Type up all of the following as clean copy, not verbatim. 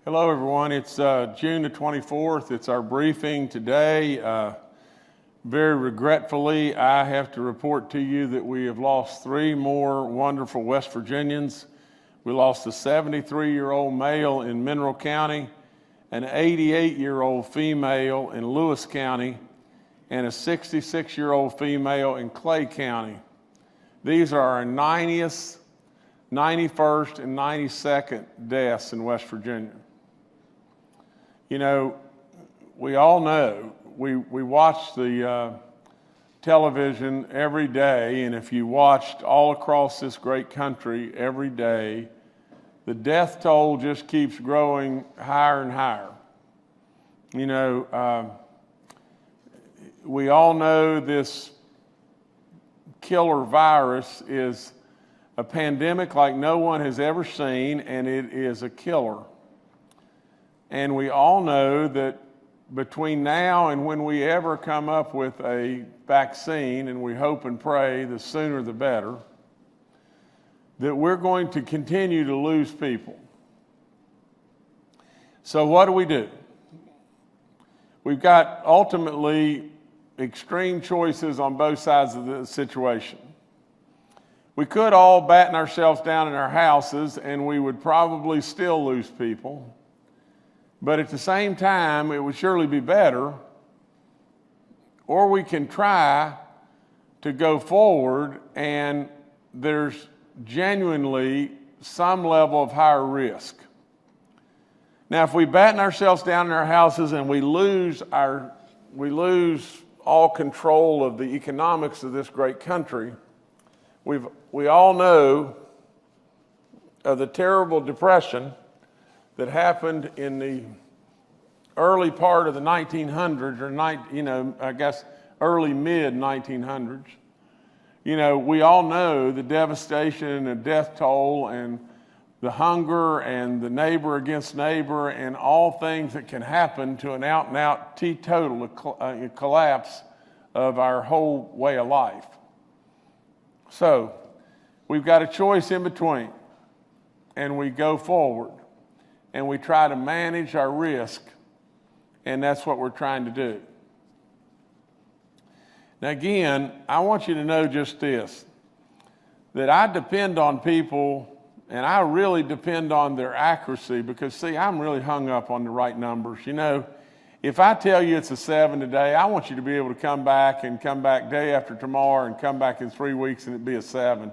Hello, everyone. It's June the 24th. It's our briefing today. Very regretfully, I have to report to you that we have lost three more wonderful West Virginians. We lost a 73-year-old male in Mineral County, an 88-year-old female in Lewis County, and a 66-year-old female in Clay County. These are our 90th, 91st, and 92nd deaths in West Virginia. You know, we all know, we watch the television every day, and if you watched all across this great country every day, the death toll just keeps growing higher and higher. You know, we all know this killer virus is a pandemic like no one has ever seen, and it is a killer. And we all know that between now and when we ever come up with a vaccine, and we hope and pray the sooner the better, that we're going to continue to lose people. So what do? We've got ultimately extreme choices on both sides of the situation. We could all batten ourselves down in our houses and we would probably still lose people. But at the same time, it would surely be better, or we can try to go forward and there's genuinely some level of higher risk. Now, if we batten ourselves down in our houses and we lose all control of the economics of this great country, we all know of the terrible depression that happened in the early part of the 1900s, or early mid-1900s. You know, we all know the devastation and the death toll and the hunger and the neighbor against neighbor and all things that can happen to an out-and-out teetotal collapse of our whole way of life. So we've got a choice in between, and we go forward and we try to manage our risk, and that's what we're trying to do. Now again, I want you to know just this, that I depend on people, and I really depend on their accuracy, because see, I'm really hung up on the right numbers. You know, if I tell you it's a 7 today, I want you to be able to come back day after tomorrow and come back in 3 weeks and it be a 7.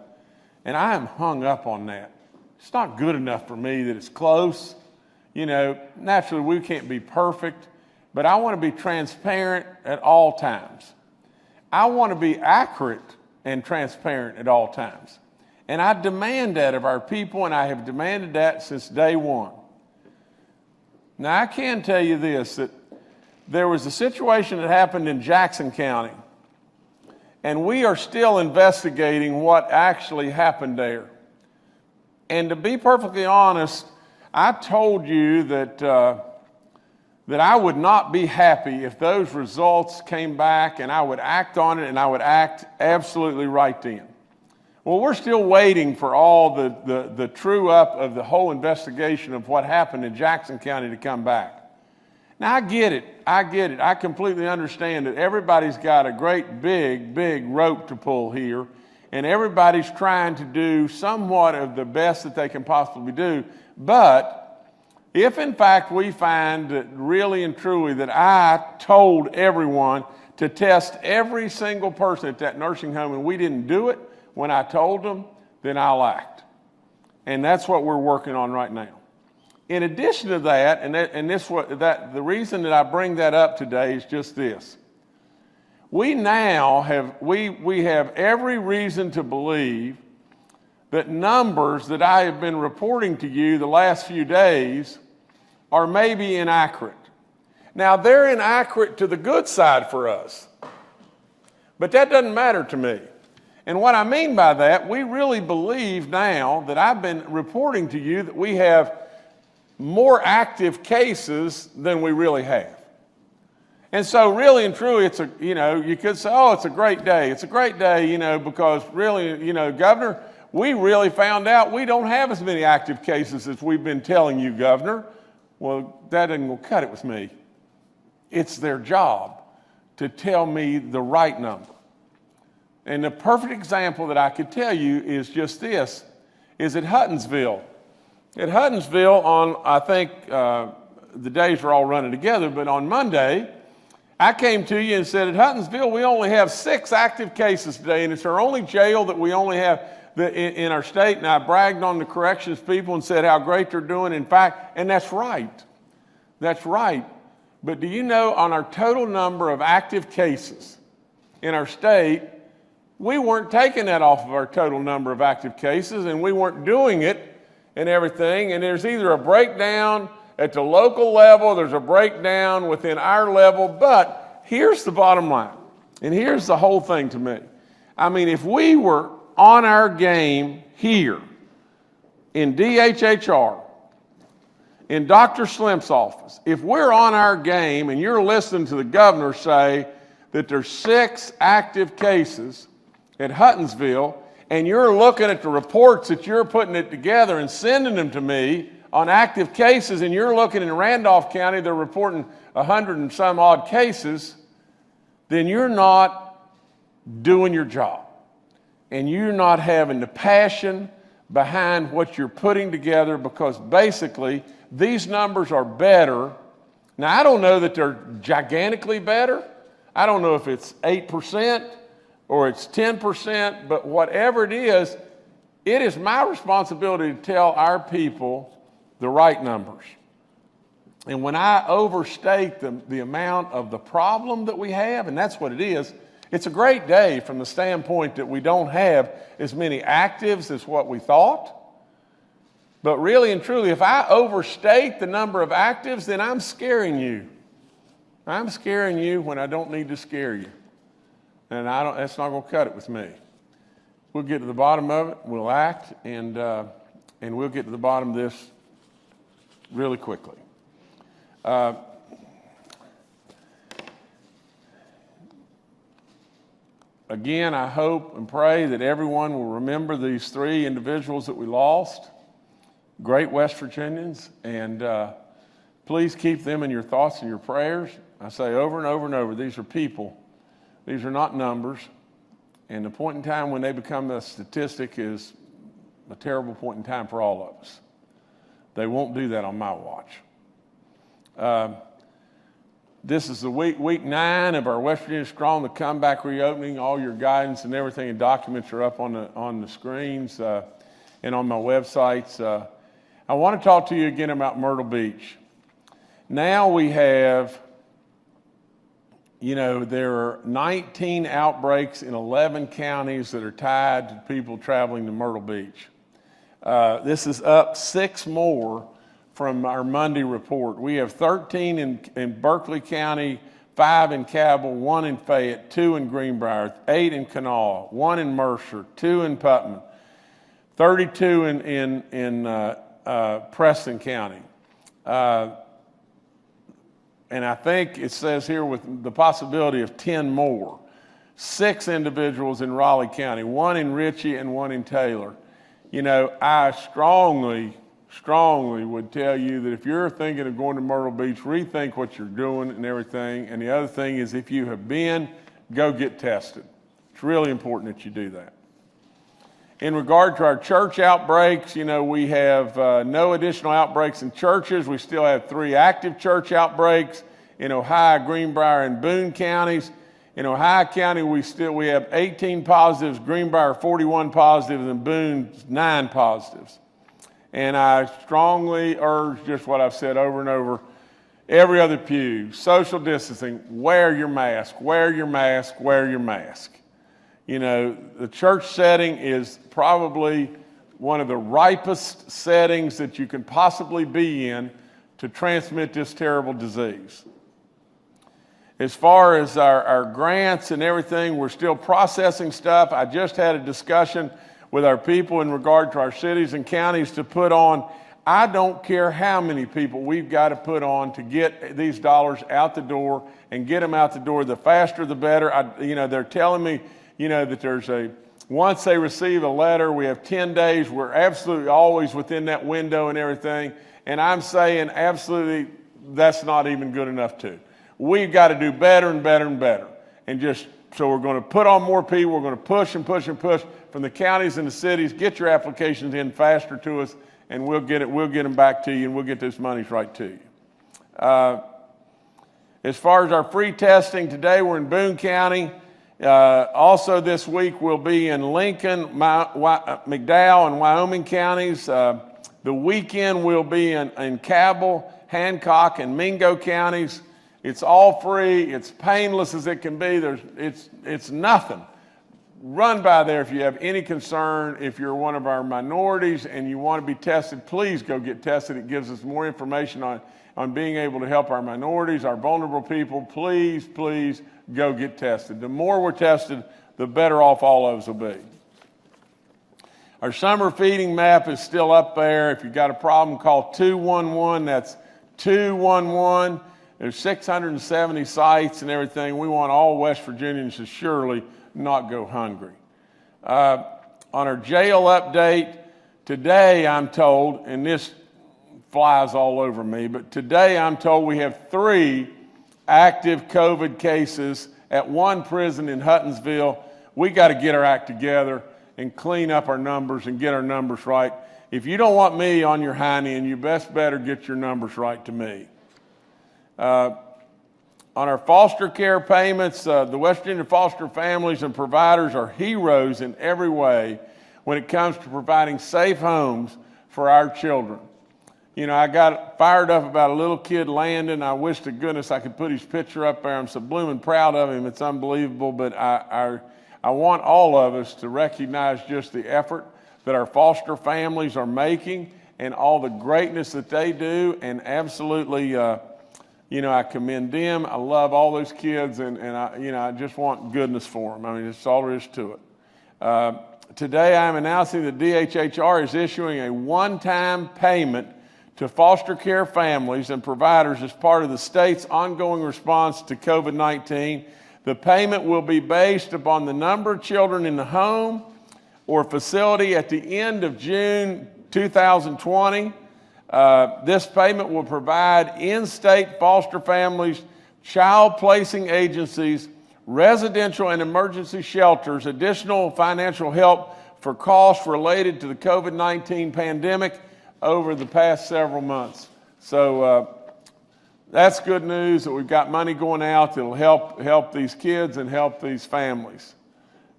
And I am hung up on that. It's not good enough for me that it's close. You know, naturally we can't be perfect, but I want to be transparent at all times. I want to be accurate and transparent at all times. And I demand that of our people, and I have demanded that since day one. Now, I can tell you this, that there was a situation that happened in Jackson County, and we are still investigating what actually happened there. And to be perfectly honest, I told you that I would not be happy if those results came back and I would act on it, and I would act absolutely right then. Well, we're still waiting for all the true up of the whole investigation of what happened in Jackson County to come back. Now, I get it. I completely understand that everybody's got a great big rope to pull here, and everybody's trying to do somewhat of the best that they can possibly do. But if in fact we find that really and truly that I told everyone to test every single person at that nursing home and we didn't do it when I told them, then I'll act. And that's what we're working on right now. In addition to that, the reason that I bring that up today is just this. We now have every reason to believe that numbers that I have been reporting to you the last few days are maybe inaccurate. Now, they're inaccurate to the good side for us, but that doesn't matter to me. And what I mean by that, we really believe now that I've been reporting to you that we have more active cases than we really have. And so really and truly, you could say, oh, it's a great day. It's a great day, because really, Governor, we really found out we don't have as many active cases as we've been telling you, Governor. Well, that isn't going to cut it with me. It's their job to tell me the right number. And the perfect example that I could tell you is just this, is at Huttonsville. At Huttonsville on, I think the days are all running together, but on Monday, I came to you and said, at Huttonsville, we only have 6 active cases today, and it's our only jail that we only have in our state. And I bragged on the corrections people and said how great they're doing. In fact, and that's right. That's right. But do you know, on our total number of active cases in our state, we weren't taking that off of our total number of active cases, and we weren't doing it and everything. And there's either a breakdown at the local level, there's a breakdown within our level, but here's the bottom line, and here's the whole thing to me. I mean, if we were on our game here in DHHR, in Dr. Slimp's office, if we're on our game and you're listening to the governor say that there's 6 active cases at Huttonsville, and you're looking at the reports that you're putting it together and sending them to me on active cases, and you're looking in Randolph County, they're reporting 100 and some odd cases, then you're not doing your job. And you're not having the passion behind what you're putting together, because basically these numbers are better. Now, I don't know that they're gigantically better. I don't know if it's 8% or it's 10%, but whatever it is my responsibility to tell our people the right numbers. And when I overstate the amount of the problem that we have, and that's what it is, it's a great day from the standpoint that we don't have as many actives as what we thought. But really and truly, if I overstate the number of actives, then I'm scaring you. I'm scaring you when I don't need to scare you. And that's not going to cut it with me. We'll get to the bottom of it, we'll act, and we'll get to the bottom of this really quickly. Again, I hope and pray that everyone will remember these 3 individuals that we lost, great West Virginians, and please keep them in your thoughts and your prayers. I say over and over and over, these are people. These are not numbers. And the point in time when they become a statistic is a terrible point in time for all of us. They won't do that on my watch. This is the week 9 of our West Virginia Strong, the comeback reopening. All your guidance and everything and documents are up on the screens and on my websites. I want to talk to you again about Myrtle Beach. Now we have, there are 19 outbreaks in 11 counties that are tied to people traveling to Myrtle Beach. This is up 6 more from our Monday report. We have 13 in Berkeley County, 5 in Cabell, 1 in Fayette, 2 in Greenbrier, 8 in Kanawha, 1 in Mercer, 2 in Putnam, 32 in Preston County. And I think it says here with the possibility of 10 more. 6 individuals in Raleigh County, 1 in Ritchie and 1 in Taylor. I strongly would tell you that if you're thinking of going to Myrtle Beach, rethink what you're doing and everything. And the other thing is, if you have been, go get tested. It's really important that you do that. In regard to our church outbreaks, we have no additional outbreaks in churches. We still have 3 active church outbreaks in Ohio, Greenbrier, and Boone counties. In Ohio County, we have 18 positives, Greenbrier 41 positives, and Boone 9 positives. And I strongly urge just what I've said over and over, every other pew, social distancing, wear your mask, wear your mask, wear your mask. The church setting is probably one of the ripest settings that you can possibly be in to transmit this terrible disease. As far as our grants and everything, we're still processing stuff. I just had a discussion with our people in regard to our cities and counties to put on. I don't care how many people we've got to put on to get these dollars out the door and get them out the door. The faster, the better. They're telling me, that once they receive a letter, we have 10 days. We're absolutely always within that window and everything. And I'm saying absolutely that's not even good enough too. We've got to do better and better and better. And just, so we're going to put on more people. We're going to push and push and push from the counties and the cities. Get your applications in faster to us, and we'll get them back to you, and we'll get those monies right to you. As far as our free testing, today we're in Boone County. Also this week we'll be in Lincoln, McDowell, and Wyoming counties. The weekend we'll be in Cabell, Hancock, and Mingo counties. It's all free. It's painless as it can be. It's nothing. Run by there if you have any concern. If you're one of our minorities and you want to be tested, please go get tested. It gives us more information on being able to help our minorities, our vulnerable people. Please, please go get tested. The more we're tested, the better off all of us will be. Our summer feeding map is still up there. If you've got a problem, call 211. That's 211. There's 670 sites and everything. We want all West Virginians to surely not go hungry. On our jail update, today I'm told, and this flies all over me, but today I'm told we have 3 active COVID cases at one prison in Huttonsville. We got to get our act together and clean up our numbers and get our numbers right. If you don't want me on your hiney, and you best better get your numbers right to me. On our foster care payments, the West Virginia foster families and providers are heroes in every way when it comes to providing safe homes for our children. You know, I got fired up about a little kid, Landon. I wish to goodness I could put his picture up there. I'm so blooming proud of him. It's unbelievable, but I want all of us to recognize just the effort that our foster families are making and all the greatness that they do, and absolutely, I commend them. I love all those kids, and I just want goodness for them. I mean, that's all there is to it. Today, I'm announcing that DHHR is issuing a one-time payment to foster care families and providers as part of the state's ongoing response to COVID-19. The payment will be based upon the number of children in the home or facility at the end of June 2020. This payment will provide in-state foster families, child placing agencies, residential and emergency shelters additional financial help for costs related to the COVID-19 pandemic over the past several months. So that's good news that we've got money going out that'll help these kids and help these families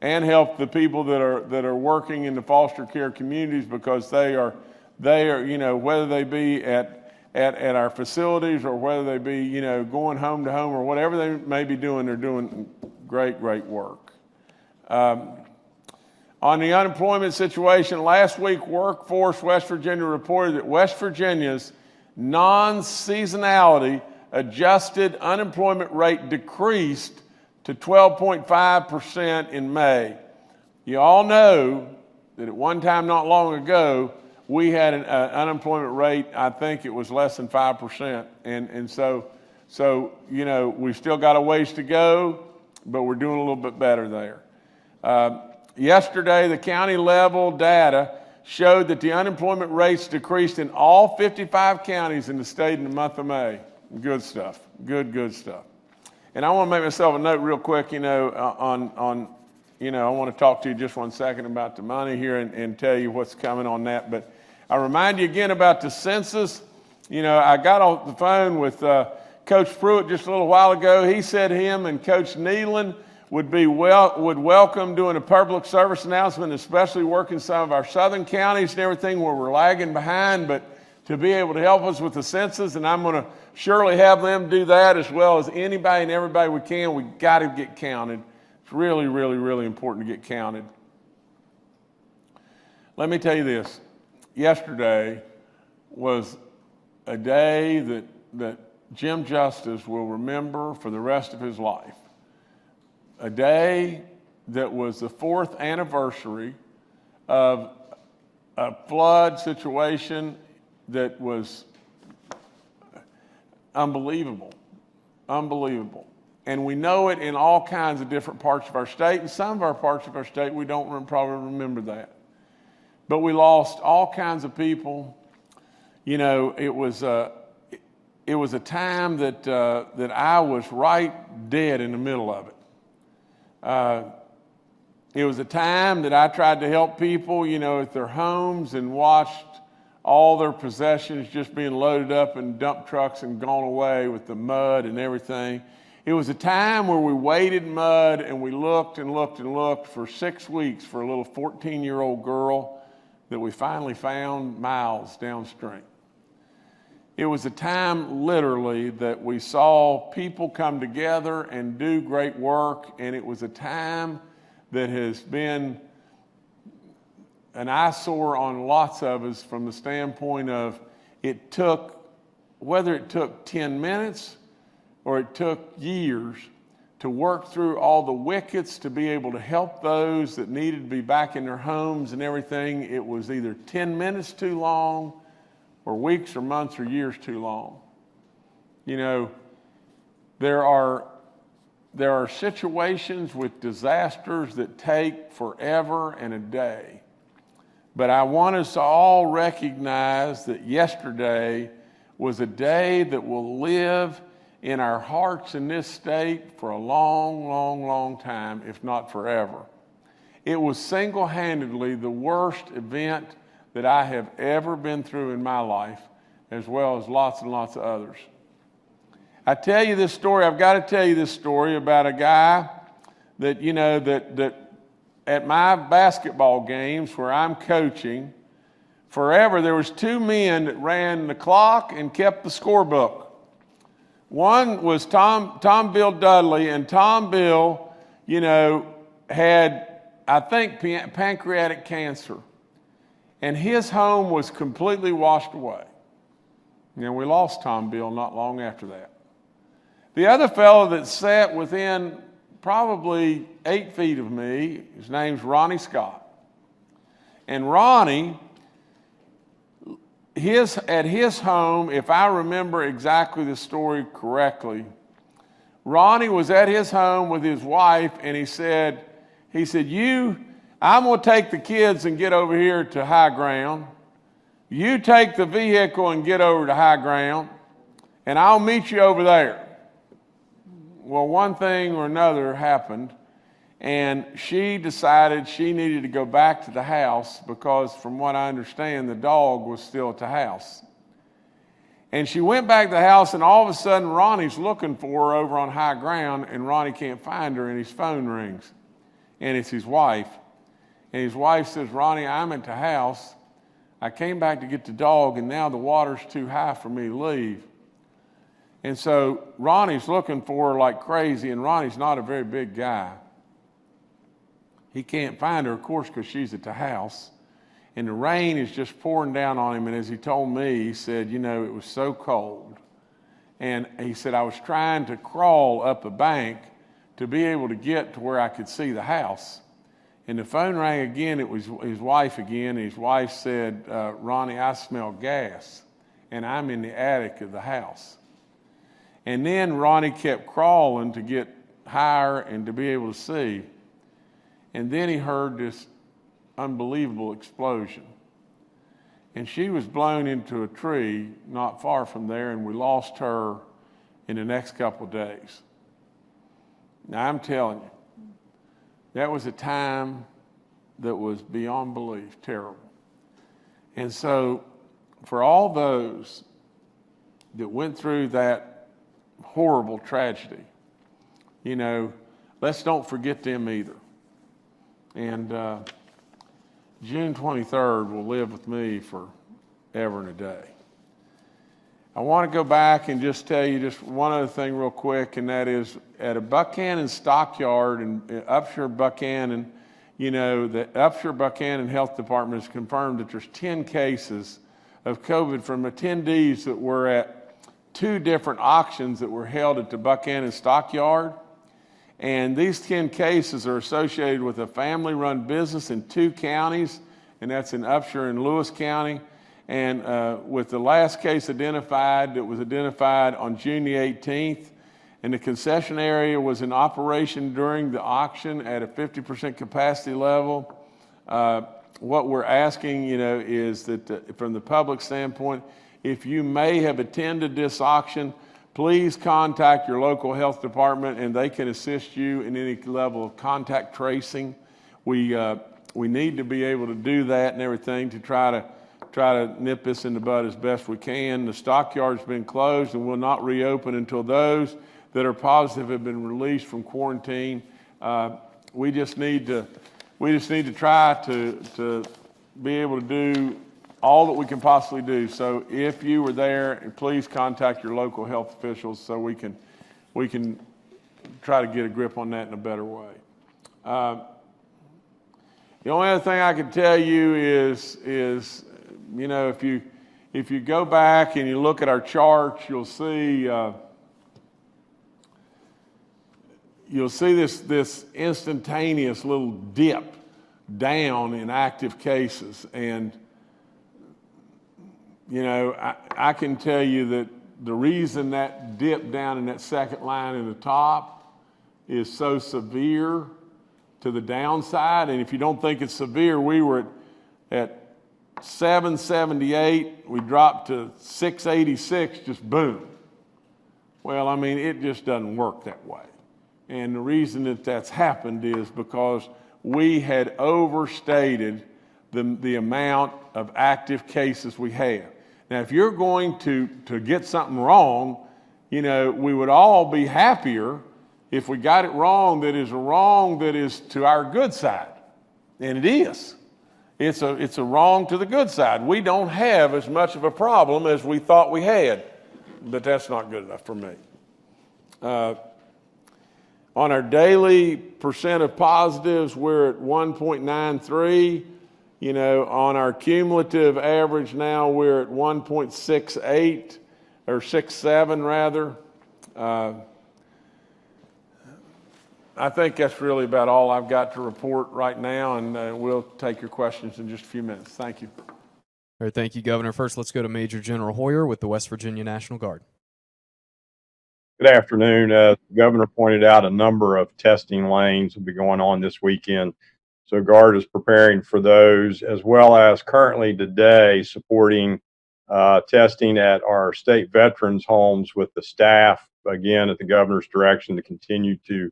and help the people that are working in the foster care communities, because they are, whether they be at our facilities or whether they be, going home to home or whatever they may be doing, they're doing great work. On the unemployment situation, last week Workforce West Virginia reported that West Virginia's non-seasonality adjusted unemployment rate decreased to 12.5% in May. You all know that at one time not long ago, we had an unemployment rate, I think it was less than 5%. And so we've still got a ways to go, but we're doing a little bit better there. Yesterday, the county level data showed that the unemployment rates decreased in all 55 counties in the state in the month of May. Good stuff, good stuff. And I want to make myself a note real quick, I want to talk to you just 1 second about the money here and tell you what's coming on that. But I remind you again about the census. I got on the phone with Coach Pruitt just a little while ago. He said him and Coach Nealon would welcome doing a public service announcement, especially working some of our southern counties and everything where we're lagging behind, but to be able to help us with the census, and I'm going to surely have them do that as well as anybody and everybody we can. We got to get counted. It's really important to get counted. Let me tell you this. Yesterday was a day that Jim Justice will remember for the rest of his life. A day that was the 4th anniversary of a flood situation that was unbelievable. And we know it in all kinds of different parts of our state, and some of our parts of our state we don't probably remember that. But we lost all kinds of people. it was a time that I was right dead in the middle of it. It was a time that I tried to help people, at their homes and watched all their possessions just being loaded up in dump trucks and gone away with the mud and everything. It was a time where we waded mud and we looked and looked and looked for 6 weeks for a little 14-year-old girl that we finally found miles downstream. It was a time, literally, that we saw people come together and do great work, and it was a time that has been an eyesore on lots of us from the standpoint of whether it took 10 minutes or it took years to work through all the wickets to be able to help those that needed to be back in their homes and everything. It was either 10 minutes too long or weeks or months or years too long. There are situations with disasters that take forever and a day. But I want us to all recognize that yesterday was a day that will live in our hearts in this state for a long, long, long time, if not forever. It was single-handedly the worst event that I have ever been through in my life, as well as lots and lots of others. I've got to tell you this story about a guy that, that at my basketball games where I'm coaching, forever there was 2 men that ran the clock and kept the scorebook. One was Tom Bill Dudley, and Tom Bill, had, I think, pancreatic cancer. And his home was completely washed away. And we lost Tom Bill not long after that. The other fellow that sat within probably 8 feet of me, his name's Ronnie Scott. And Ronnie, at his home, if I remember exactly the story correctly, Ronnie was at his home with his wife, and he said, I'm going to take the kids and get over here to high ground. You take the vehicle and get over to high ground, and I'll meet you over there. Well, one thing or another happened, and she decided she needed to go back to the house because, from what I understand, the dog was still at the house. And she went back to the house, and all of a sudden, Ronnie's looking for her over on high ground, and Ronnie can't find her, and his phone rings. And it's his wife. And his wife says, Ronnie, I'm at the house. I came back to get the dog, and now the water's too high for me to leave. And so Ronnie's looking for her like crazy, and Ronnie's not a very big guy. He can't find her, of course, because she's at the house. And the rain is just pouring down on him. And as he told me, he said, it was so cold. And he said, I was trying to crawl up a bank to be able to get to where I could see the house. And the phone rang again. It was his wife again. And his wife said, Ronnie, I smell gas, and I'm in the attic of the house. And then Ronnie kept crawling to get higher and to be able to see. And then he heard this unbelievable explosion. And she was blown into a tree not far from there, and we lost her in the next couple of days. Now, I'm telling you, that was a time that was beyond belief terrible. And so, for all those that went through that horrible tragedy, let's don't forget them either. And June 23rd will live with me forever and a day. I want to go back and just tell you just one other thing real quick, and that is at a Buchanan stockyard in Upshur Buchanan, the Upshur Buchanan Health Department has confirmed that there's 10 cases of COVID from attendees that were at 2 different auctions that were held at the Buchanan stockyard. And these 10 cases are associated with a family-run business in 2 counties, and that's in Upshur and Lewis County. And with the last case identified, that was identified on June the 18th, and the concession area was in operation during the auction at a 50% capacity level. What we're asking, is that from the public standpoint, if you may have attended this auction, please contact your local health department and they can assist you in any level of contact tracing. We need to be able to do that and everything to try to nip this in the bud as best we can. The stockyard's been closed and will not reopen until those that are positive have been released from quarantine. We just need to try to be able to do all that we can possibly do. So if you were there, please contact your local health officials so we can try to get a grip on that in a better way. The only other thing I can tell you is you know, if you go back and you look at our charts, you'll see this instantaneous little dip down in active cases. And, you know, I can tell you that the reason that dip down in that second line in the top is so severe to the downside. And if you don't think it's severe, we were at 778, we dropped to 686, just boom. Well, I mean, it just doesn't work that way. And the reason that that's happened is because we had overstated the amount of active cases we have. Now, if you're going to get something wrong, you know, we would all be happier if we got it wrong that is a wrong that is to our good side. And it is. It's a wrong to the good side. We don't have as much of a problem as we thought we had, but that's not good enough for me. On our daily percent of positives, we're at 1.93. You know, on our cumulative average now, we're at 1.68 or 67 rather. I think that's really about all I've got to report right now, and we'll take your questions in just a few minutes. Thank you. All right, thank you, Governor. First, let's go to Major General Hoyer with the West Virginia National Guard. Good afternoon. The governor pointed out a number of testing lanes will be going on this weekend. So Guard is preparing for those, as well as currently today supporting testing at our state veterans homes with the staff, again, at the governor's direction to continue to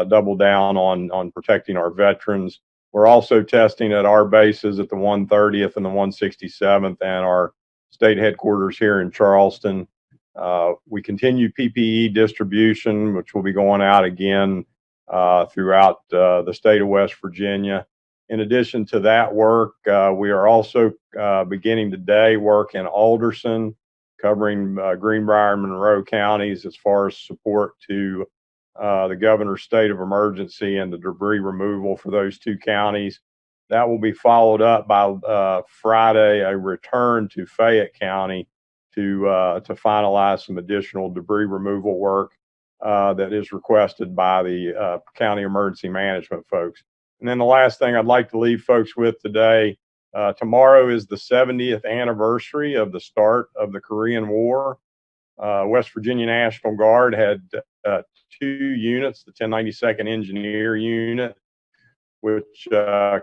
double down on protecting our veterans. We're also testing at our bases at the 130th and the 167th and our state headquarters here in Charleston. We continue PPE distribution, which will be going out again throughout the state of West Virginia. In addition to that work, we are also beginning today work in Alderson, covering Greenbrier and Monroe counties as far as support to the governor's state of emergency and the debris removal for those two counties. That will be followed up by Friday, a return to Fayette County to finalize some additional debris removal work that is requested by the county emergency management folks. And then the last thing I'd like to leave folks with today, tomorrow is the 70th anniversary of the start of the Korean War. West Virginia National Guard had 2 units, the 1092nd Engineer Unit, which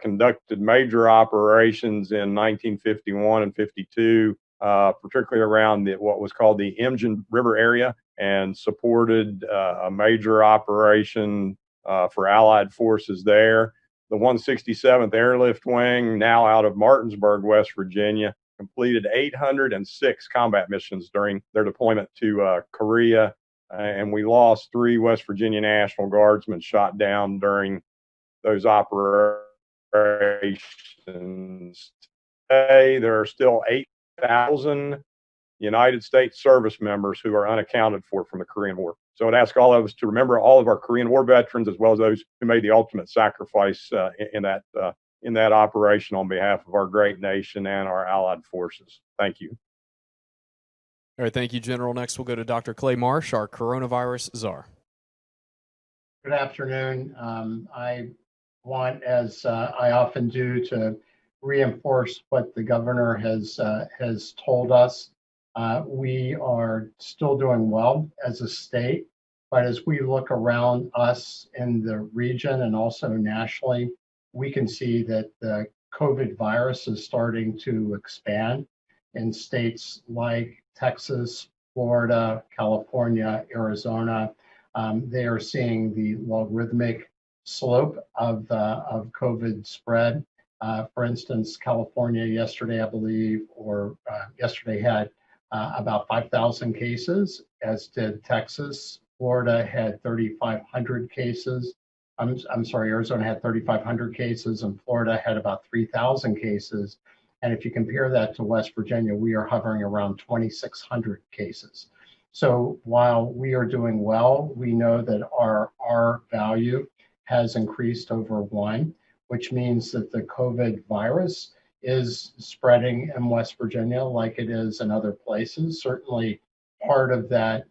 conducted major operations in 1951 and 52, particularly around what was called the Emgen River area, and supported a major operation for Allied forces there. The 167th Airlift Wing, now out of Martinsburg, West Virginia, completed 806 combat missions during their deployment to Korea, and we lost 3 West Virginia National Guardsmen shot down during those operations. Today, there are still 8,000 United States service members who are unaccounted for from the Korean War. So I'd ask all of us to remember all of our Korean War veterans, as well as those who made the ultimate sacrifice in that operation on behalf of our great nation and our allied forces. Thank you. All right, thank you, General. Next, we'll go to Dr. Clay Marsh, our coronavirus czar. Good afternoon. I want, as I often do, to reinforce what the governor has told us. We are still doing well as a state, but as we look around us in the region and also nationally, we can see that the COVID virus is starting to expand. in states like Texas, Florida, California, Arizona. They are seeing the logarithmic slope of COVID spread. For instance, California yesterday, I believe, or yesterday had about 5,000 cases, as did Texas. Florida had 3,500 cases. I'm sorry, Arizona had 3,500 cases, and Florida had about 3,000 cases. And if you compare that to West Virginia, we are hovering around 2,600 cases. So while we are doing well, we know that our R value has increased over 1, which means that the COVID virus is spreading in West Virginia like it is in other places. Certainly, part of that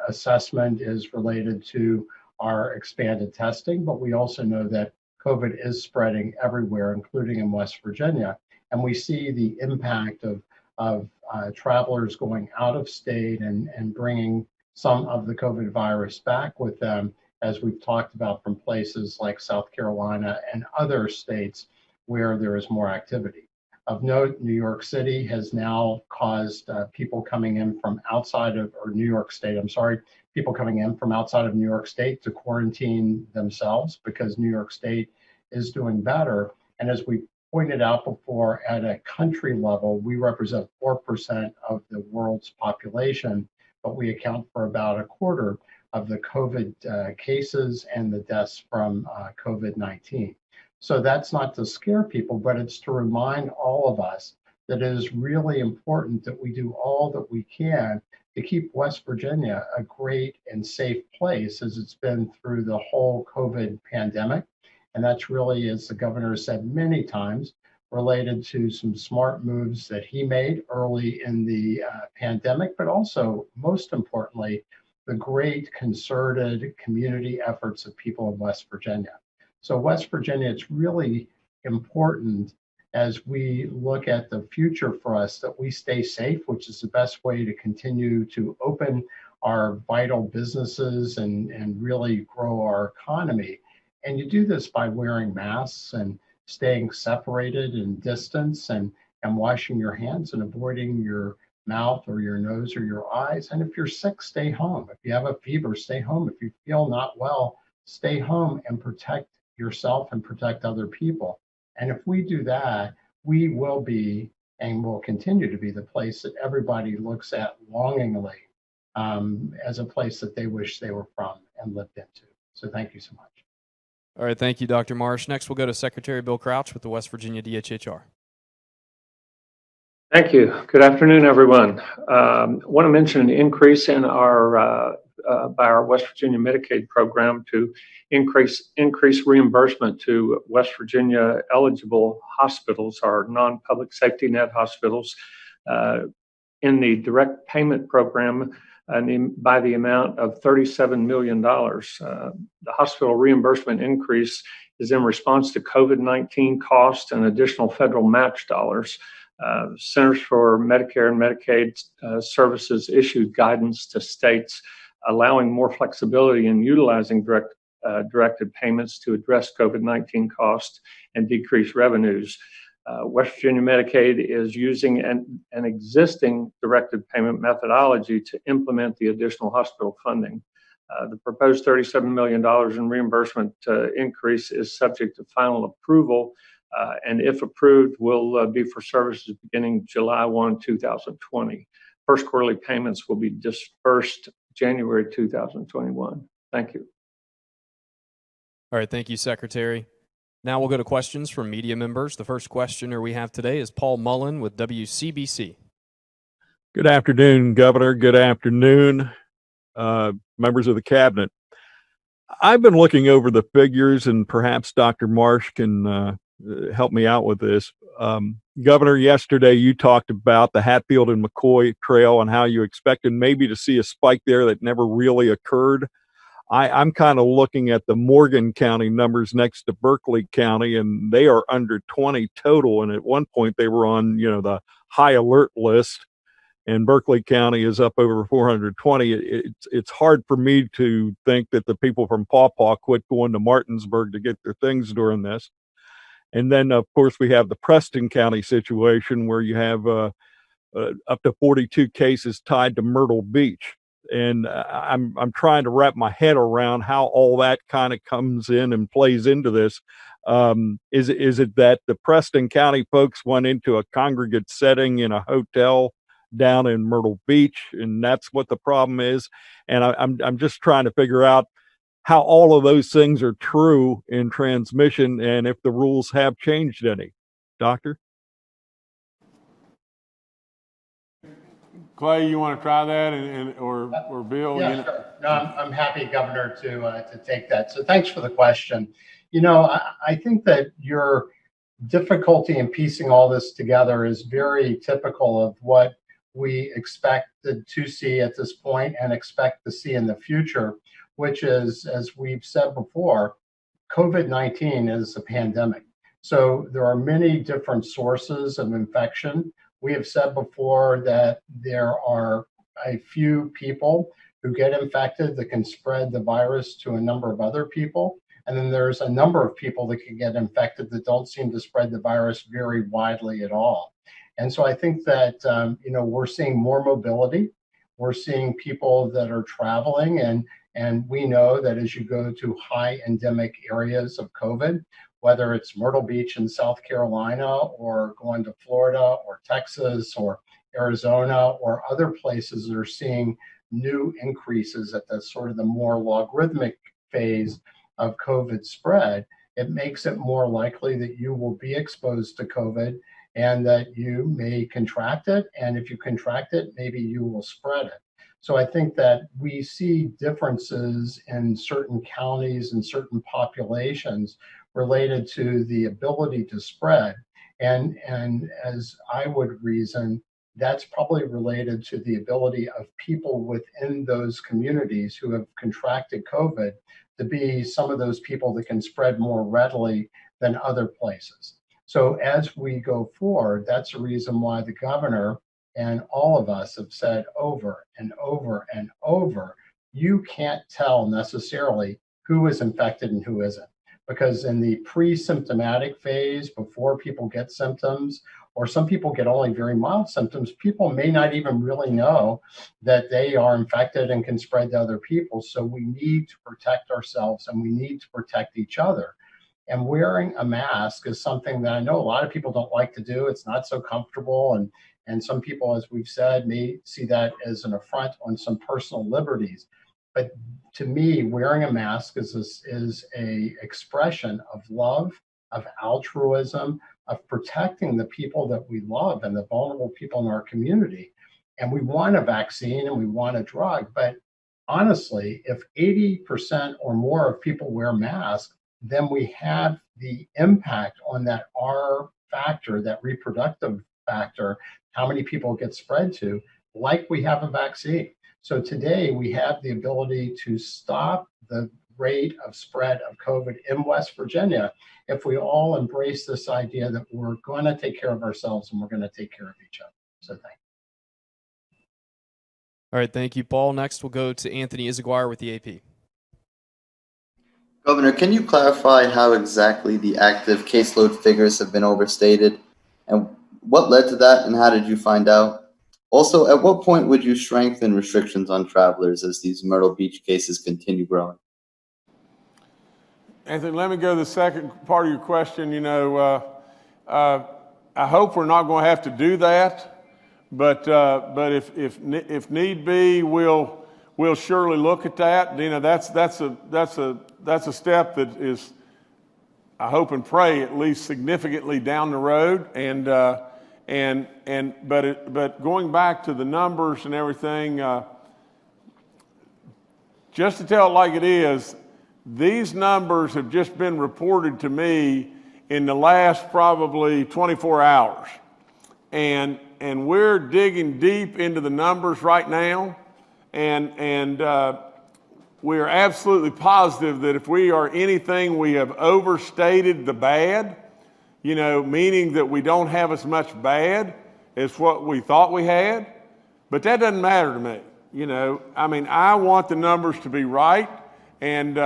assessment is related to our expanded testing, but we also know that COVID is spreading everywhere, including in West Virginia. And we see the impact of travelers going out of state and bringing some of the COVID virus back with them, as we've talked about, from places like South Carolina and other states where there is more activity. Of note, New York City has now caused people coming in from outside of, or New York State, I'm sorry, people coming in from outside of New York State to quarantine themselves because New York State is doing better. And as we pointed out before, at a country level, we represent 4% of the world's population, but we account for about a quarter of the COVID cases and the deaths from COVID-19. So that's not to scare people, but it's to remind all of us that it is really important that we do all that we can to keep West Virginia a great and safe place, as it's been through the whole COVID pandemic. And that's really, as the governor said many times, related to some smart moves that he made early in the pandemic, but also, most importantly, the great concerted community efforts of people in West Virginia. So West Virginia, it's really important as we look at the future for us that we stay safe, which is the best way to continue to open our vital businesses and really grow our economy. And you do this by wearing masks and staying separated and distance and washing your hands and avoiding your mouth or your nose or your eyes. And if you're sick, stay home. If you have a fever, stay home. If you feel not well, stay home and protect yourself and protect other people. And if we do that, we will be and will continue to be the place that everybody looks at longingly as a place that they wish they were from and lived into. So thank you so much. All right, thank you, Dr. Marsh. Next, we'll go to Secretary Bill Crouch with the West Virginia DHHR. Thank you. Good afternoon, everyone. I want to mention an increase in our by our West Virginia Medicaid program to increase reimbursement to West Virginia eligible hospitals, our non-public safety net hospitals, in the direct payment program by the amount of $37 million. The hospital reimbursement increase is in response to COVID-19 costs and additional federal match dollars. Centers for Medicare and Medicaid Services issued guidance to states allowing more flexibility in utilizing directed payments to address COVID-19 costs and decrease revenues. West Virginia Medicaid is using an existing directed payment methodology to implement the additional hospital funding. The proposed $37 million in reimbursement increase is subject to final approval, and if approved, will be for services beginning July 1, 2020. First quarterly payments will be dispersed January 2021. Thank you. All right, thank you, Secretary. Now we'll go to questions from media members. The first questioner we have today is Paul Mullen with WCBC. Good afternoon, Governor. Good afternoon, members of the cabinet. I've been looking over the figures, and perhaps Dr. Marsh can help me out with this. Governor, yesterday you talked about the Hatfield and McCoy Trail and how you expected maybe to see a spike there that never really occurred. I'm kind of looking at the Morgan County numbers next to Berkeley County, and they are under 20 total. And at one point they were on, the high alert list, and Berkeley County is up over 420. It's hard for me to think that the people from Paw Paw quit going to Martinsburg to get their things during this. And then, of course, we have the Preston County situation where you have up to 42 cases tied to Myrtle Beach. And I'm trying to wrap my head around how all that kind of comes in and plays into this. Is it that the Preston County folks went into a congregate setting in a hotel down in Myrtle Beach, and that's what the problem is? And I'm just trying to figure out how all of those things are true in transmission and if the rules have changed any. Doctor? Clay, you want to try that, or Bill? Yeah, sure. No, I'm happy, Governor, to take that. So thanks for the question. You know, I think that your difficulty in piecing all this together is very typical of what we expected to see at this point and expect to see in the future, which is, as we've said before, COVID-19 is a pandemic. So there are many different sources of infection. We have said before that there are a few people who get infected that can spread the virus to a number of other people. And then there's a number of people that can get infected that don't seem to spread the virus very widely at all. And so I think that, we're seeing more mobility. We're seeing people that are traveling, and we know that as you go to high endemic areas of COVID, whether it's Myrtle Beach in South Carolina or going to Florida or Texas or Arizona or other places that are seeing new increases at the sort of the more logarithmic phase of COVID spread, it makes it more likely that you will be exposed to COVID and that you may contract it. And if you contract it, maybe you will spread it. So I think that we see differences in certain counties and certain populations related to the ability to spread. And as I would reason, that's probably related to the ability of people within those communities who have contracted COVID to be some of those people that can spread more readily than other places. So as we go forward, that's the reason why the governor and all of us have said over and over and over, you can't tell necessarily who is infected and who isn't. Because in the pre-symptomatic phase, before people get symptoms, or some people get only very mild symptoms, people may not even really know that they are infected and can spread to other people. So we need to protect ourselves and we need to protect each other. And wearing a mask is something that I know a lot of people don't like to do. It's not so comfortable. And some people, as we've said, may see that as an affront on some personal liberties. But to me, wearing a mask is a expression of love, of altruism, of protecting the people that we love and the vulnerable people in our community. And we want a vaccine and we want a drug. But honestly, if 80% or more of people wear masks, then we have the impact on that R factor, that reproductive factor, how many people get spread to, like we have a vaccine. So today we have the ability to stop the rate of spread of COVID in West Virginia if we all embrace this idea that we're going to take care of ourselves and we're going to take care of each other. So thank you. All right, thank you, Paul. Next, we'll go to Anthony Izaguirre with the AP. Governor, can you clarify how exactly the active caseload figures have been overstated, and what led to that, and how did you find out? Also, at what point would you strengthen restrictions on travelers as these Myrtle Beach cases continue growing? Anthony, let me go to the second part of your question. I hope we're not going to have to do that, but if need be, we'll surely look at that. That's a step that is, I hope and pray, at least significantly down the road. But going back to the numbers and everything, just to tell it like it is, these numbers have just been reported to me in the last probably 24 hours. And we're digging deep into the numbers right now. And we are absolutely positive that if we are anything, we have overstated the bad, meaning that we don't have as much bad as what we thought we had. But that doesn't matter to me. I want the numbers to be right. And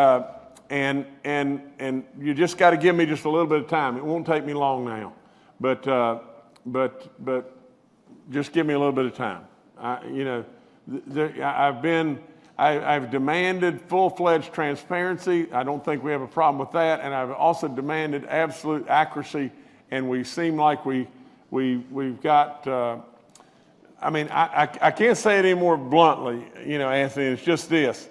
and you just got to give me just a little bit of time. It won't take me long now, but just give me a little bit of time. I've demanded full-fledged transparency. I don't think we have a problem with that, and I've also demanded absolute accuracy. And we seem like we've got. I can't say it any more bluntly, Anthony. It's just this.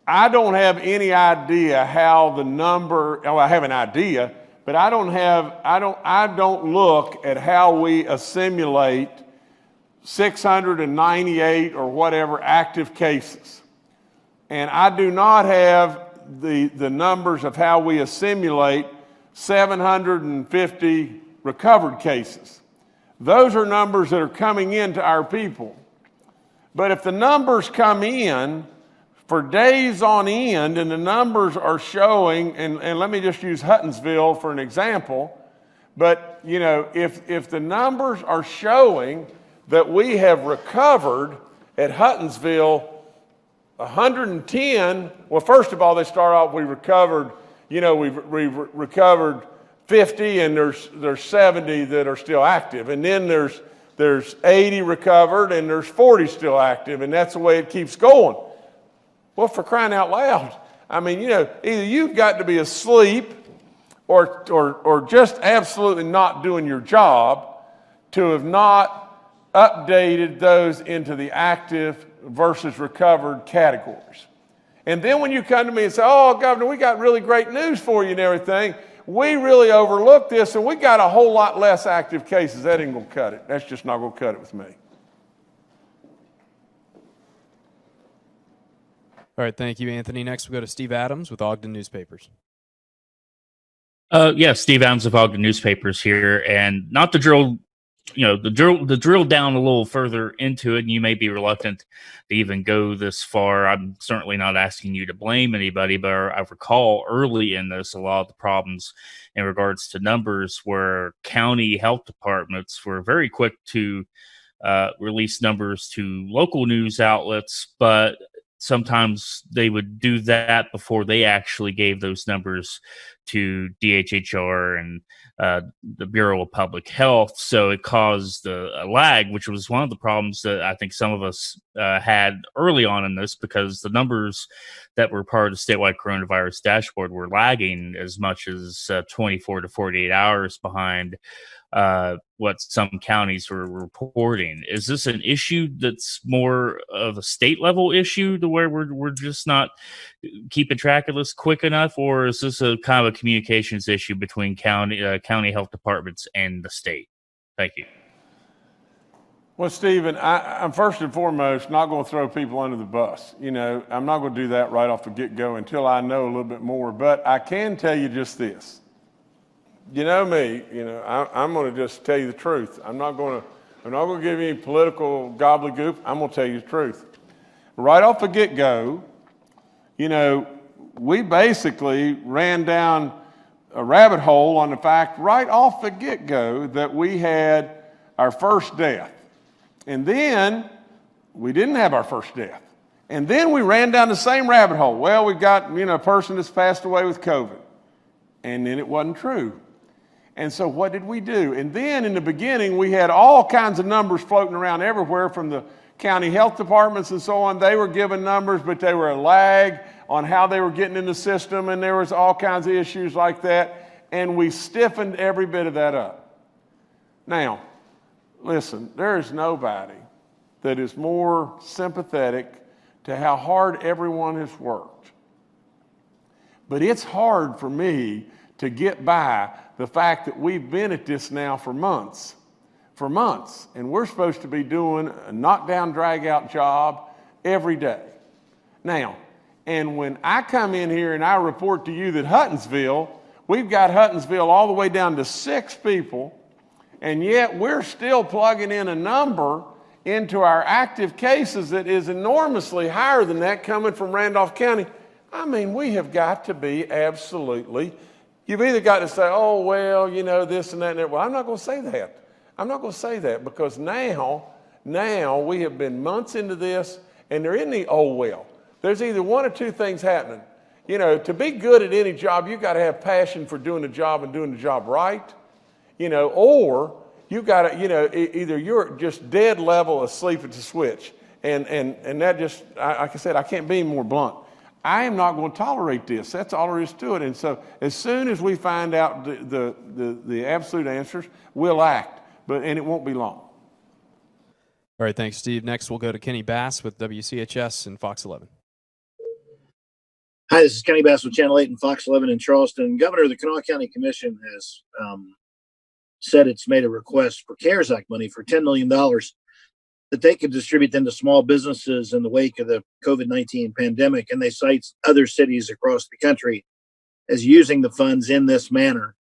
I don't have any idea how the number. Oh, I have an idea, but I don't look at how we assimilate 698 or whatever active cases. And I do not have the numbers of how we assimilate 750 recovered cases. Those are numbers that are coming into our people. But if the numbers come in for days on end and the numbers are showing, and let me just use Huttonsville for an example, but if the numbers are showing that we have recovered at Huttonsville 110, well, first of all, they start off, we recovered, we've recovered 50 and there's 70 that are still active. And then there's 80 recovered and there's 40 still active, and that's the way it keeps going. Well, for crying out loud, either you've got to be asleep or just absolutely not doing your job to have not updated those into the active versus recovered categories. And then when you come to me and say, oh, Governor, we got really great news for you and everything, we really overlooked this and we got a whole lot less active cases. That ain't going to cut it. That's just not going to cut it with me. All right, thank you, Anthony. Next, we go to Steve Adams with Ogden Newspapers. Steve Adams of Ogden Newspapers here, and not to drill down a little further into it, and you may be reluctant to even go this far. I'm certainly not asking you to blame anybody, but I recall early in this, a lot of the problems in regards to numbers where county health departments were very quick to release numbers to local news outlets, but sometimes they would do that before they actually gave those numbers to DHHR and the Bureau of Public Health. So it caused a lag, which was one of the problems that I think some of us had early on in this, because the numbers that were part of the statewide coronavirus dashboard were lagging as much as 24 to 48 hours behind what some counties were reporting. Is this an issue that's more of a state level issue to where we're just not keeping track of this quick enough, or is this a kind of a communications issue between county health departments and the state? Thank you. Well, Stephen, I'm first and foremost not going to throw people under the bus. I'm not going to do that right off the get-go until I know a little bit more. But I can tell you just this. You know me, I'm going to just tell you the truth. I'm not going to give you any political gobbledygook. I'm going to tell you the truth. Right off the get-go, we basically ran down a rabbit hole on the fact right off the get-go that we had our first death. And then we didn't have our first death. And then we ran down the same rabbit hole. Well, we've got, a person that's passed away with COVID. And then it wasn't true. And so what did we do? And then in the beginning, we had all kinds of numbers floating around everywhere from the county health departments and so on. They were giving numbers, but they were a lag on how they were getting in the system, and there was all kinds of issues like that. And we stiffened every bit of that up. Now, listen, there is nobody that is more sympathetic to how hard everyone has worked. But it's hard for me to get by the fact that we've been at this now for months, and we're supposed to be doing a knockdown, drag-out job every day. Now, and when I come in here and I report to you that Huttonsville, we've got Huttonsville all the way down to 6 people, and yet we're still plugging in a number into our active cases that is enormously higher than that coming from Randolph County. We have got to be absolutely. You've either got to say, oh, well, this and that and that. Well, I'm not going to say that. I'm not going to say that because now we have been months into this, and there isn't any, oh, well. There's either one or two things happening. You know, to be good at any job, you got to have passion for doing the job and doing the job right. You know, or you got to, you know, either you're just dead level asleep at the switch. And that just, like I said, I can't be more blunt. I am not going to tolerate this. That's all there is to it. And so as soon as we find out the absolute answers, we'll act. And it won't be long. All right, thanks, Steve. Next, we'll go to Kenny Bass with WCHS and Fox 11. Hi, this is Kenny Bass with Channel 8 and Fox 11 in Charleston. Governor of the Kanawha County Commission has said it's made a request for CARES Act money for $10 million that they could distribute then to small businesses in the wake of the COVID-19 pandemic. And they cite other cities across the country as using the funds in this manner.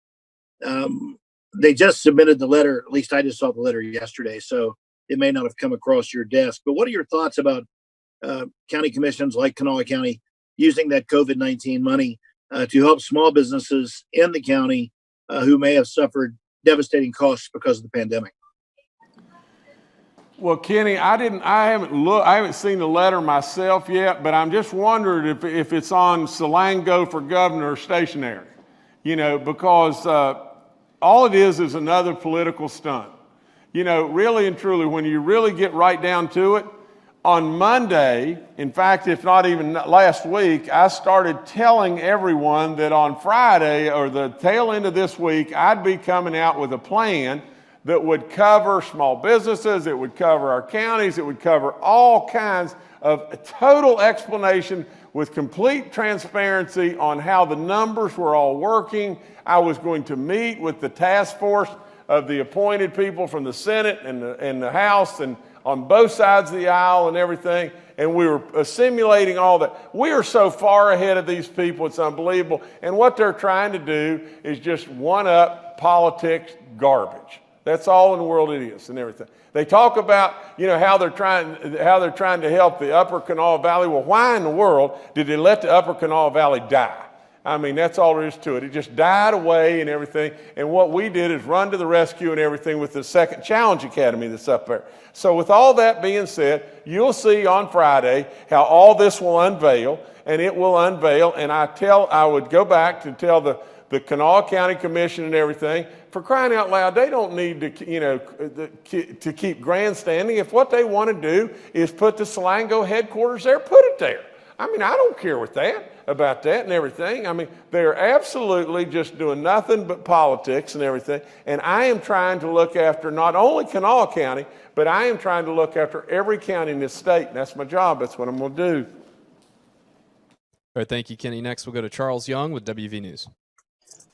They just submitted the letter, at least I just saw the letter yesterday, so it may not have come across your desk. But what are your thoughts about county commissions like Kanawha County using that COVID-19 money to help small businesses in the county who may have suffered devastating costs because of the pandemic? Well, Kenny, I haven't seen the letter myself yet, but I'm just wondering if it's on Salango for governor stationary, you know, because all it is another political stunt. You know, really and truly, when you really get right down to it, on Monday, in fact, if not even last week, I started telling everyone that on Friday or the tail end of this week, I'd be coming out with a plan that would cover small businesses, it would cover our counties, it would cover all kinds of total explanation with complete transparency on how the numbers were all working. I was going to meet with the task force of the appointed people from the Senate and the House and on both sides of the aisle and everything, and we were simulating all that. We are so far ahead of these people, it's unbelievable. And what they're trying to do is just one-up politics garbage. That's all in the world it is and everything. They talk about, you know, how they're trying to help the Upper Kanawha Valley. Well, why in the world did they let the Upper Kanawha Valley die? I mean, that's all there is to it. It just died away and everything. And what we did is run to the rescue and everything with the Second Challenge Academy that's up there. So with all that being said, you'll see on Friday how all this will unveil, and it will unveil. And I would go back to tell the Kanawha County Commission and everything, for crying out loud, they don't need to, you know, to keep grandstanding. If what they want to do is put the Salango headquarters there, put it there. I mean, I don't care about that and everything. I mean, they're absolutely just doing nothing but politics and everything. And I am trying to look after not only Kanawha County, but I am trying to look after every county in this state. And that's my job. That's what I'm going to do. All right, thank you, Kenny. Next, we'll go to Charles Young with WV News.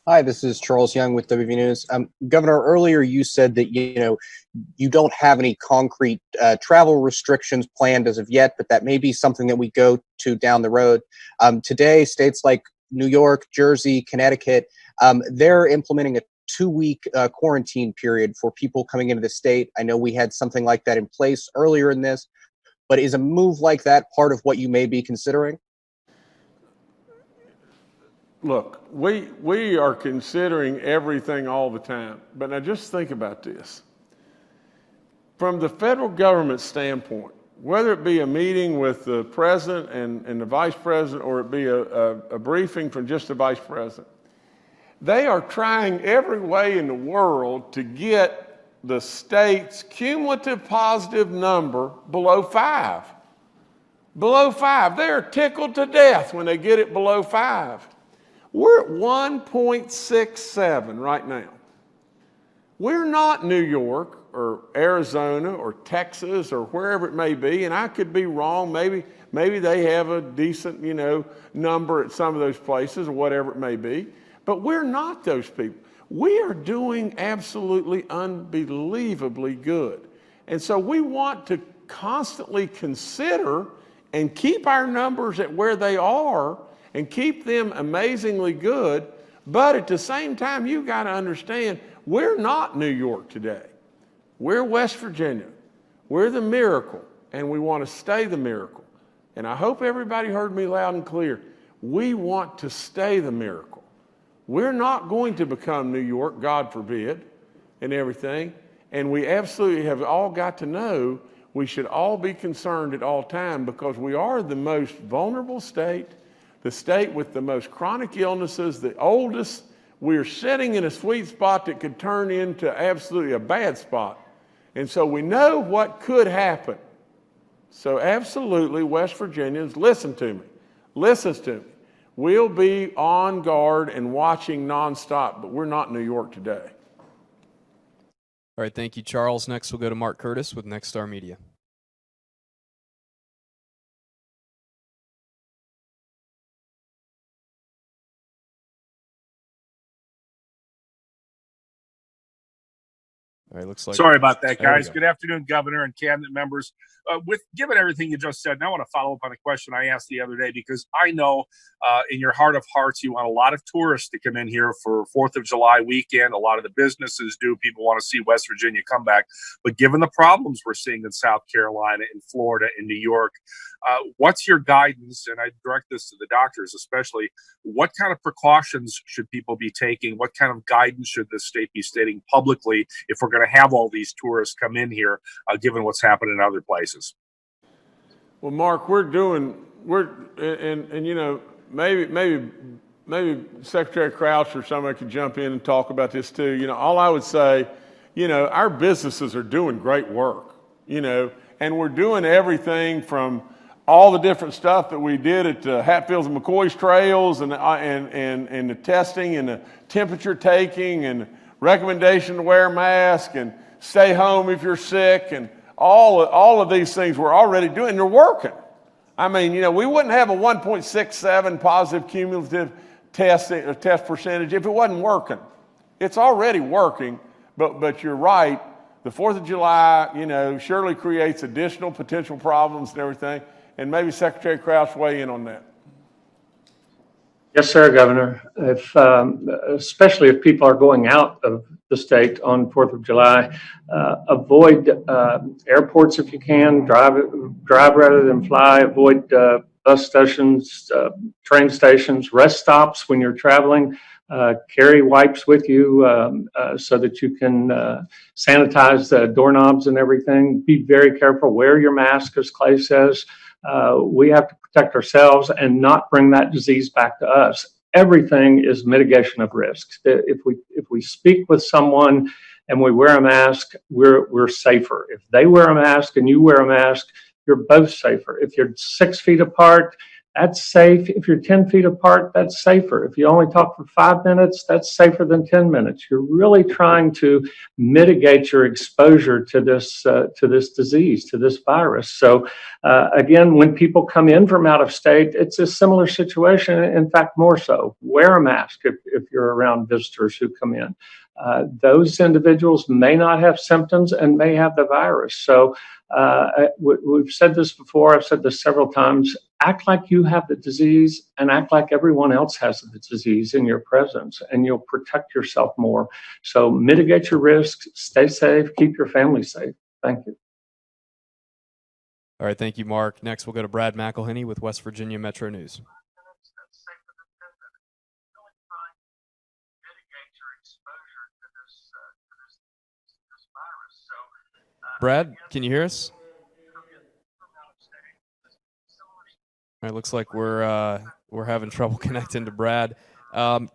Hi, this is Charles Young with WV News. Governor, earlier you said that you don't have any concrete travel restrictions planned as of yet, but that may be something that we go to down the road. Today, states like New York, Jersey, Connecticut, they're implementing a 2-week quarantine period for people coming into the state. I know we had something like that in place earlier in this, but is a move like that part of what you may be considering? Look, we are considering everything all the time, but now just think about this. From the federal government standpoint, whether it be a meeting with the president and the vice president, or it be a briefing from just the vice president, they are trying every way in the world to get the state's cumulative positive number below 5. Below 5. They're tickled to death when they get it below 5. We're at 1.67 right now. We're not New York or Arizona or Texas or wherever it may be, and I could be wrong. Maybe they have a decent, number at some of those places or whatever it may be, but we're not those people. We are doing absolutely unbelievably good. And so we want to constantly consider and keep our numbers at where they are and keep them amazingly good. But at the same time, you've got to understand, we're not New York today. We're West Virginia. We're the miracle, and we want to stay the miracle. And I hope everybody heard me loud and clear. We want to stay the miracle. We're not going to become New York, God forbid, and everything. And we absolutely have all got to know we should all be concerned at all time, because we are the most vulnerable state, the state with the most chronic illnesses, the oldest. We're sitting in a sweet spot that could turn into absolutely a bad spot. And so we know what could happen. So absolutely, West Virginians, listen to me. Listen to me. We'll be on guard and watching nonstop, but we're not in New York today. All right, thank you, Charles. Next, we'll go to Mark Curtis with Next Star Media. All right, looks like. Sorry about that, There we guys. go. Good afternoon, Governor and cabinet members. Given everything you just said, and I want to follow up on a question I asked the other day, because I know in your heart of hearts you want a lot of tourists to come in here for 4th of July weekend. A lot of the businesses do. People want to see West Virginia come back. But given the problems we're seeing in South Carolina, in Florida, in New York, what's your guidance? And I direct this to the doctors especially. What kind of precautions should people be taking? What kind of guidance should the state be stating publicly if we're going to have all these tourists come in here, given what's happened in other places? Well, Mark, and you know, maybe Secretary Crouch or somebody could jump in and talk about this too. You know, all I would say, you know, our businesses are doing great work, you know, and we're doing everything from all the different stuff that we did at Hatfields and McCoy's trails and the testing and the temperature taking and recommendation to wear a mask and stay home if you're sick, and all of these things we're already doing, and they're working. I mean, you know, we wouldn't have a 1.67 positive cumulative test percentage if it wasn't working. It's already working, but you're right. The 4th of July, you know, surely creates additional potential problems and everything, and maybe Secretary Crouch weigh in on that. Yes, sir, Governor. Especially if people are going out of the state on 4th of July, avoid airports if you can. Drive rather than fly. Avoid bus stations, train stations, rest stops when you're traveling. Carry wipes with you so that you can sanitize the doorknobs and everything. Be very careful. Wear your mask, as Clay says. We have to protect ourselves and not bring that disease back to us. Everything is mitigation of risks. If we speak with someone and we wear a mask, we're safer. If they wear a mask and you wear a mask, you're both safer. If you're 6 feet apart, that's safe. If you're 10 feet apart, that's safer. If you only talk for 5 minutes, that's safer than 10 minutes. You're really trying to mitigate your exposure to this disease, to this virus. So again, when people come in from out of state, it's a similar situation. In fact, more so. Wear a mask if you're around visitors who come in. Those individuals may not have symptoms and may have the virus. So we've said this before. I've said this several times. Act like you have the disease and act like everyone else has the disease in your presence, and you'll protect yourself more. So mitigate your risks, stay safe, keep your family safe. Thank you. All right, thank you, Mark. Next, we'll go to Brad McElhenney with West Virginia Metro News. Brad, can you hear us? All right, looks like we're having trouble connecting to Brad. Kara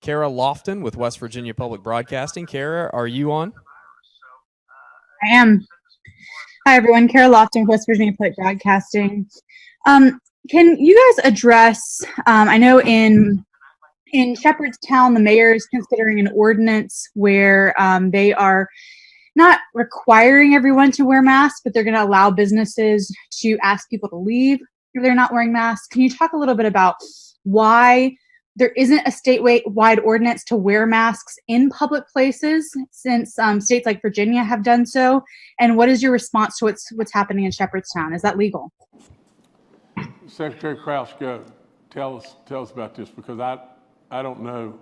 Lofton with West Virginia Public Broadcasting. Kara, are you on? I am. Hi, everyone. Kara Lofton, West Virginia Public Broadcasting. Can you guys address, I know in Shepherdstown, the mayor is considering an ordinance where they are not requiring everyone to wear masks, but they're going to allow businesses to ask people to leave if they're not wearing masks. Can you talk a little bit about why there isn't a statewide ordinance to wear masks in public places, since states like Virginia have done so? And what is your response to what's happening in Shepherdstown? Is that legal? Secretary Crouch, go. Tell us about this, because I don't know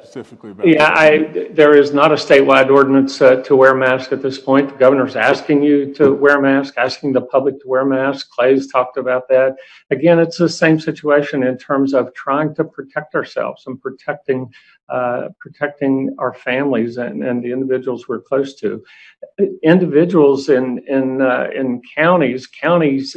specifically about it. There is not a statewide ordinance to wear a mask at this point. The governor's asking you to wear a mask, asking the public to wear a mask. Clay's talked about that. Again, it's the same situation in terms of trying to protect ourselves and protecting our families and the individuals we're close to. Individuals in counties,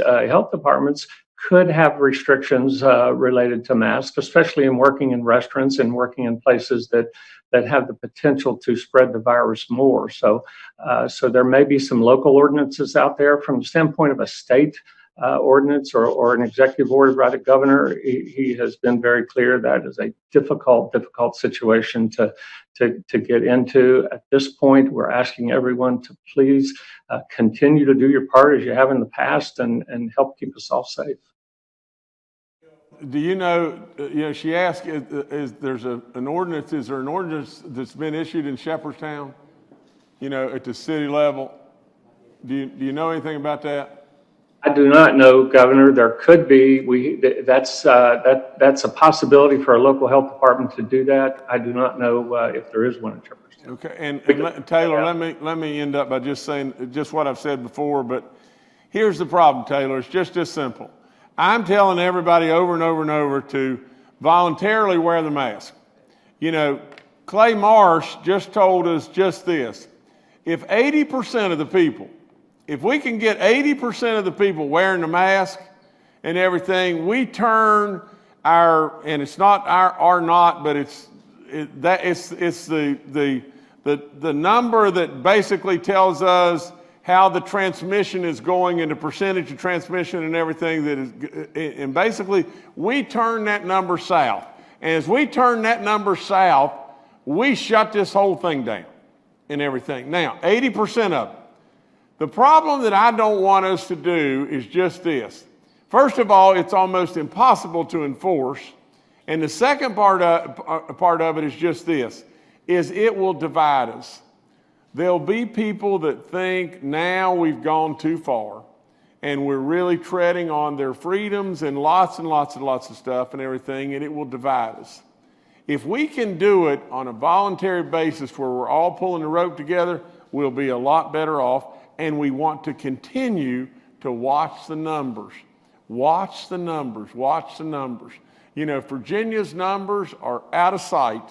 health departments could have restrictions related to masks, especially in working in restaurants and working in places that have the potential to spread the virus more. So there may be some local ordinances out there from the standpoint of a state ordinance or an executive order by the governor. He has been very clear that is a difficult situation to get into. At this point, we're asking everyone to please continue to do your part as you have in the past and help keep us all safe. Do you know, she asked, is there an ordinance that's been issued in Shepherdstown, at the city level? Do you know anything about that? I do not know, Governor. There could be. That's a possibility for a local health department to do that. I do not know if there is one in Shepherdstown. Okay, and Taylor, let me end up by just saying just what I've said before. But here's the problem, Taylor. It's just this simple. I'm telling everybody over and over and over to voluntarily wear the mask. Clay Marsh just told us just this. If 80% of the people, if we can get 80% of the people wearing the mask and everything, we turn and it's not but it's the number that basically tells us how the transmission is going and the percentage of transmission and everything and basically we turn that number south. And as we turn that number south, we shut this whole thing down and everything. Now, 80% of it. The problem that I don't want us to do is just this. First of all, it's almost impossible to enforce. And the second part of it is just this, is it will divide us. There'll be people that think now we've gone too far and we're really treading on their freedoms and lots of stuff and everything, and it will divide us. If we can do it on a voluntary basis where we're all pulling the rope together, we'll be a lot better off, and we want to continue to watch the numbers. Watch the numbers. Virginia's numbers are out of sight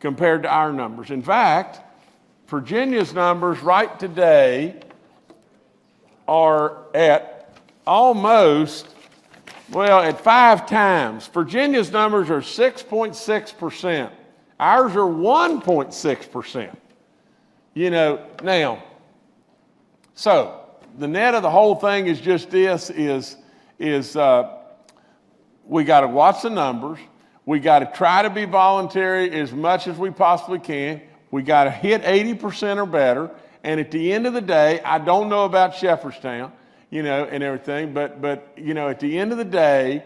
compared to our numbers. In fact, Virginia's numbers right today are at almost, at 5 times. Virginia's numbers are 6.6%. Ours are 1.6%. Now, so the net of the whole thing is just this, is we got to watch the numbers. We got to try to be voluntary as much as we possibly can. We got to hit 80% or better. And at the end of the day, I don't know about Shepherdstown, and everything, but at the end of the day,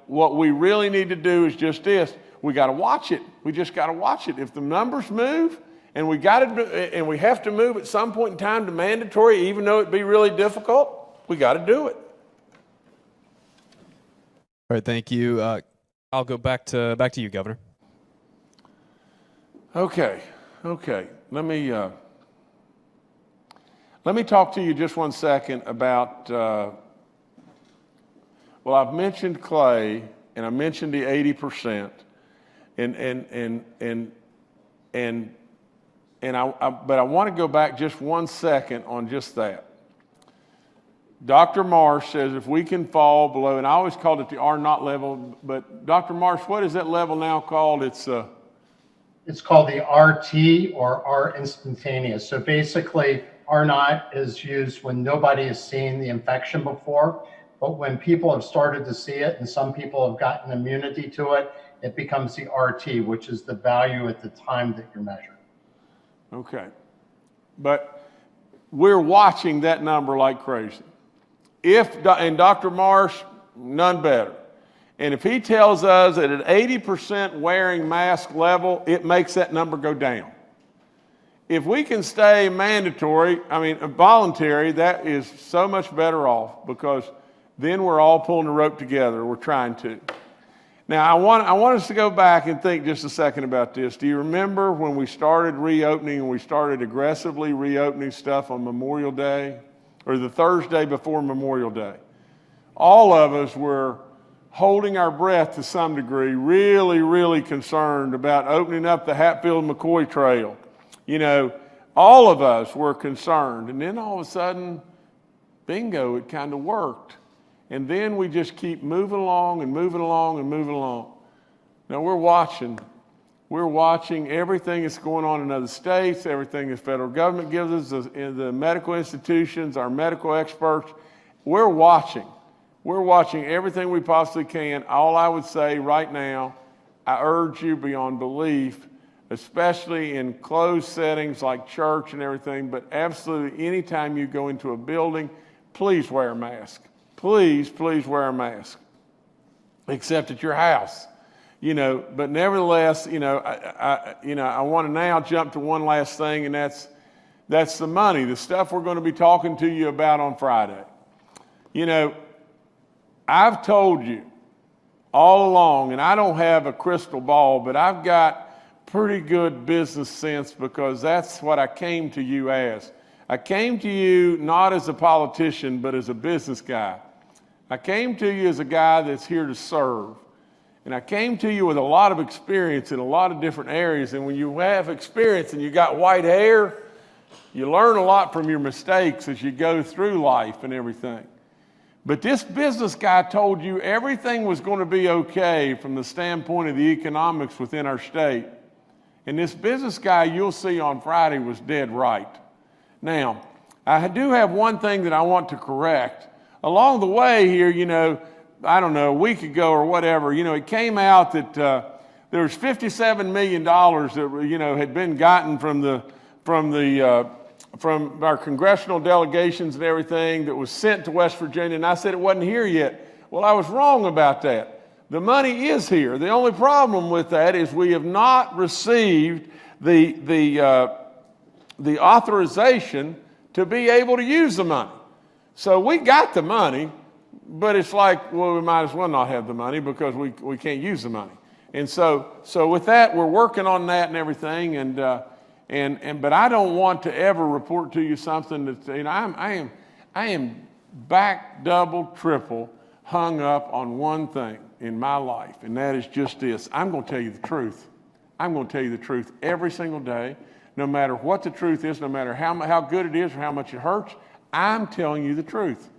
what we really need to do is just this. We got to watch it. We just got to watch it. If the numbers move, and we have to move at some point in time to mandatory, even though it'd be really difficult, we got to do it. All right, thank you. I'll go back to you, Governor. Okay. Let me talk to you just 1 second about. I've mentioned Clay, and I mentioned the 80%, but I want to go back just 1 second on just that. Dr. Marsh says if we can fall below, and I always called it the R naught level, but Dr. Marsh, what is that level now called? It's called the RT, or R instantaneous. So basically, R naught is used when nobody has seen the infection before, but when people have started to see it and some people have gotten immunity to it, it becomes the RT, which is the value at the time that you're measuring. Okay. But we're watching that number like crazy. And Dr. Marsh, none better. And if he tells us that at 80% wearing mask level, it makes that number go down. If we can stay voluntary, that is so much better off, because then we're all pulling the rope together. We're trying to. Now, I want us to go back and think just a second about this. Do you remember when we started reopening and we started aggressively reopening stuff on Memorial Day, or the Thursday before Memorial Day? All of us were holding our breath to some degree, really, really concerned about opening up the Hatfield-McCoy Trail. All of us were concerned. And then all of a sudden, bingo, it kind of worked. And then we just keep moving along and moving along and moving along. Now we're watching. We're watching everything that's going on in other states, everything the federal government gives us, the medical institutions, our medical experts. We're watching. We're watching everything we possibly can. All I would say right now, I urge you beyond belief, especially in closed settings like church and everything, but absolutely anytime you go into a building, please wear a mask. Please, please wear a mask, except at your house. But nevertheless, I want to now jump to one last thing, and that's the money, the stuff we're going to be talking to you about on Friday. I've told you all along, and I don't have a crystal ball, but I've got pretty good business sense because that's what I came to you as. I came to you not as a politician, but as a business guy. I came to you as a guy that's here to serve. And I came to you with a lot of experience in a lot of different areas. And when you have experience and you got white hair, you learn a lot from your mistakes as you go through life and everything. But this business guy told you everything was going to be okay from the standpoint of the economics within our state. And this business guy you'll see on Friday was dead right. Now, I do have one thing that I want to correct. Along the way here, I don't know, a week ago or whatever, it came out that there was $57 million that, had been gotten from our congressional delegations and everything that was sent to West Virginia. And I said it wasn't here yet. Well, I was wrong about that. The money is here. The only problem with that is we have not received the authorization to be able to use the money. So we got the money, but it's like, well, we might as well not have the money because we can't use the money. And so with that, we're working on that and everything. But I don't want to ever report to you something that, I am back, double, triple hung up on one thing in my life, and that is just this. I'm going to tell you the truth. I'm going to tell you the truth every single day, no matter what the truth is, no matter how good it is or how much it hurts. I'm telling you the truth.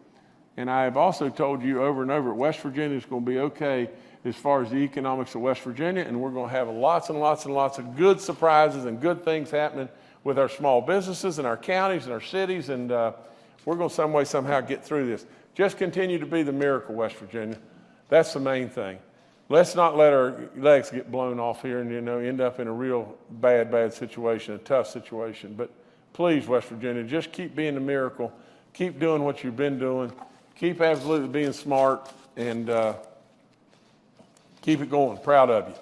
And I have also told you over and over, West Virginia is going to be okay as far as the economics of West Virginia, and we're going to have lots and lots and lots of good surprises and good things happening with our small businesses and our counties and our cities, and we're going to some way, somehow get through this. Just continue to be the miracle, West Virginia. That's the main thing. Let's not let our legs get blown off here and end up in a real bad situation, a tough situation. But please, West Virginia, just keep being the miracle. Keep doing what you've been doing. Keep absolutely being smart, and keep it going. Proud of you.